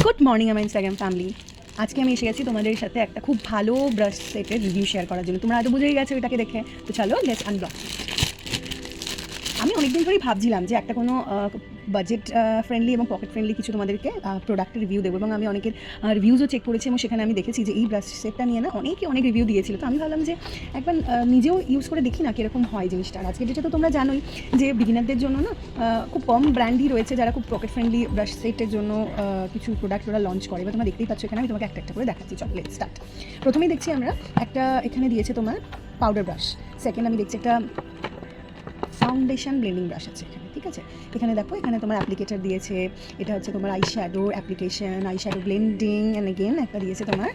Good morning আমার Instagram family. আজকে আমি এসে গেছি তোমাদের সাথে একটা খুব ভালো ব্রাশ সেটের রিভিউ শেয়ার করার জন্য। তোমরা হয়তো বুঝেই গেছো এটাকে দেখে, তো চলো লেটস আনবক্স। আমি অনেকদিন ধরেই ভাবছিলাম যে একটা কোনো বাজেট ফ্রেন্ডলি এবং পকেট ফ্রেন্ডলি কিছু তোমাদেরকে প্রোডাক্টের রিভিউ দেবো, এবং আমি অনেকের রিভিউজও চেক করেছি এবং সেখানে আমি দেখেছি যে এই ব্রাশ সেটটা নিয়ে না অনেক রিভিউ দিয়েছিল। তো আমি ভাবলাম যে একবার নিজেও ইউজ করে দেখি না কীরকম হয় জিনিসটা। আর আজকে যেটা তো তোমরা জানোই যে বিগিনারদের জন্য না খুব কম ব্র্যান্ডই রয়েছে যারা খুব পকেট ফ্রেন্ডলি ব্রাশ সেটের জন্য কিছু প্রোডাক্ট ওরা লঞ্চ করে। এবার তোমরা দেখতেই পাচ্ছ এখানে আমি তোমাকে একটা করে দেখাচ্ছি। Chocolate start. প্রথমেই দেখছি আমরা একটা এখানে দিয়েছে তোমার পাউডার ব্রাশ। সেকেন্ড আমি দেখছি একটা ফাউন্ডেশন ব্লেন্ডিং ব্রাশ আছে এখানে, ঠিক আছে। এখানে দেখো এখানে তোমার অ্যাপ্লিকেটার দিয়েছে, এটা হচ্ছে তোমার eye shadow application, eye shadow blending, and again একটা দিয়েছে তোমার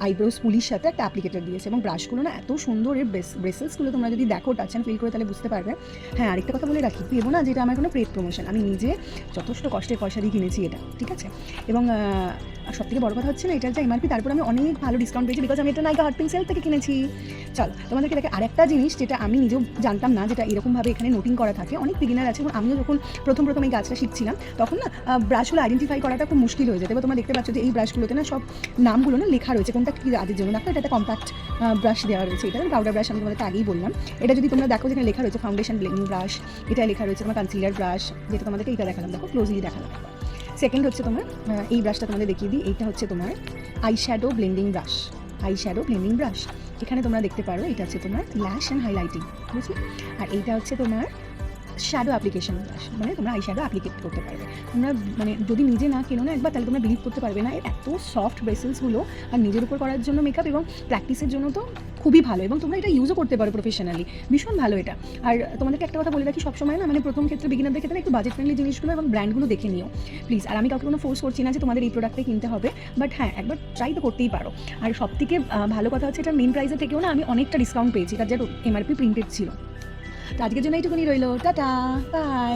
আইব্রোজ পুলির সাথে একটা অ্যাপ্লিকেটার দিয়েছে। এবং ব্রাশগুলো না এত সুন্দর, এর ব্রেসেলসগুলো তোমরা যদি দেখো টাচ অ্যান্ড ফিল করে তাহলে বুঝতে পারবে। হ্যাঁ, আরেকটা কথা বলে রাখি, পেবো না যেটা আমার কোনো পেড প্রমোশন, আমি নিজে যথেষ্ট কষ্টের পয়সা দিয়ে কিনেছি এটা, ঠিক আছে। এবং সবথেকে বড় কথা হচ্ছে না, এটার যে এমআরপি তারপর আমি অনেক ভালো ডিসকাউন্ট পেয়েছি, বিকজ আমি এটা নাইকা হট পিঙ্ক সেল থেকে কিনেছি। চলো তোমাদেরকে দেখে আরেকটা জিনিস যেটা আমি নিজেও জানতাম না, যেটা এরকমভাবে এখানে নোটিং করা থাকে। অনেক বিগিনার আছে, এবং আমিও যখন প্রথম এই গাছটা শিখছিলাম তখন না ব্রাশগুলো আইডেন্টিফাই করাটা খুব মুশকিল হয়ে যেত। এবার তোমরা দেখতে পাচ্ছ যে এই ব্রাশগুলোতে না সব নামগুলো না লেখা রয়েছে, কোনটা কী কাজের জন্য। দেখো এটা একটা কম্প্যাক্ট ব্রাশ দেওয়া রয়েছে, এটা পাউডার ব্রাশ আমি তোমাদেরকে আগেই বললাম। এটা যদি তোমরা দেখো যেখানে লেখা রয়েছে ফাউন্ডেশন ব্লেন্ডিং ব্রাশ, এটা লেখা রয়েছে তোমার কনসিলার ব্রাশ, যেটা তোমাদেরকে এটা দেখালাম, দেখো ক্লোজলি দেখালাম। সেকেন্ড হচ্ছে তোমার এই ব্রাশটা তোমাদের দেখিয়ে দিই, এইটা হচ্ছে তোমার eye shadow blending brush. Eye shadow blending brush এখানে তোমরা দেখতে পারো, এটা হচ্ছে তোমার ল্যাশ অ্যান্ড হাইলাইটিং, বুঝলি। আর এইটা হচ্ছে তোমার শ্যাডো অ্যাপ্লিকেশন ব্রাশ, মানে তোমরা আই শ্যাডো অ্যাপ্লিকেট করতে পারবে। তোমরা মানে যদি নিজে না কেনো না একবার, তাহলে তোমরা বিলিভ করতে পারবে না এর এত সফট ব্রেসেলসগুলো। আর নিজের উপর করার জন্য মেকআপ এবং প্র্যাকটিসের জন্য তো খুবই ভালো, এবং তোমরা এটা ইউজও করতে পারো প্রফেশনালি, ভীষণ ভালো এটা। আর তোমাদেরকে একটা কথা বলে রাখি, সবসময় না মানে প্রথম ক্ষেত্রে বিগিনারদের ক্ষেত্রে একটু বাজেট ফ্রেন্ডলি জিনিসগুলো এবং ব্র্যান্ডগুলো দেখে নিও প্লিজ। আর আমি কাউকে কোনো ফোর্স করছি না যে তোমাদের এই প্রোডাক্টটাই কিনতে হবে, বাট হ্যাঁ একবার ট্রাই তো করতেই পারো। আর সবথেকে ভালো কথা হচ্ছে এটা মেন প্রাইসের থেকেও না আমি অনেকটা ডিসকাউন্ট পেয়েছি, তার যেটা এমআরপি প্রিন্টেড ছিল। তো আজকের জন্য এইটুকুনি রইলো, টাটা, বাই।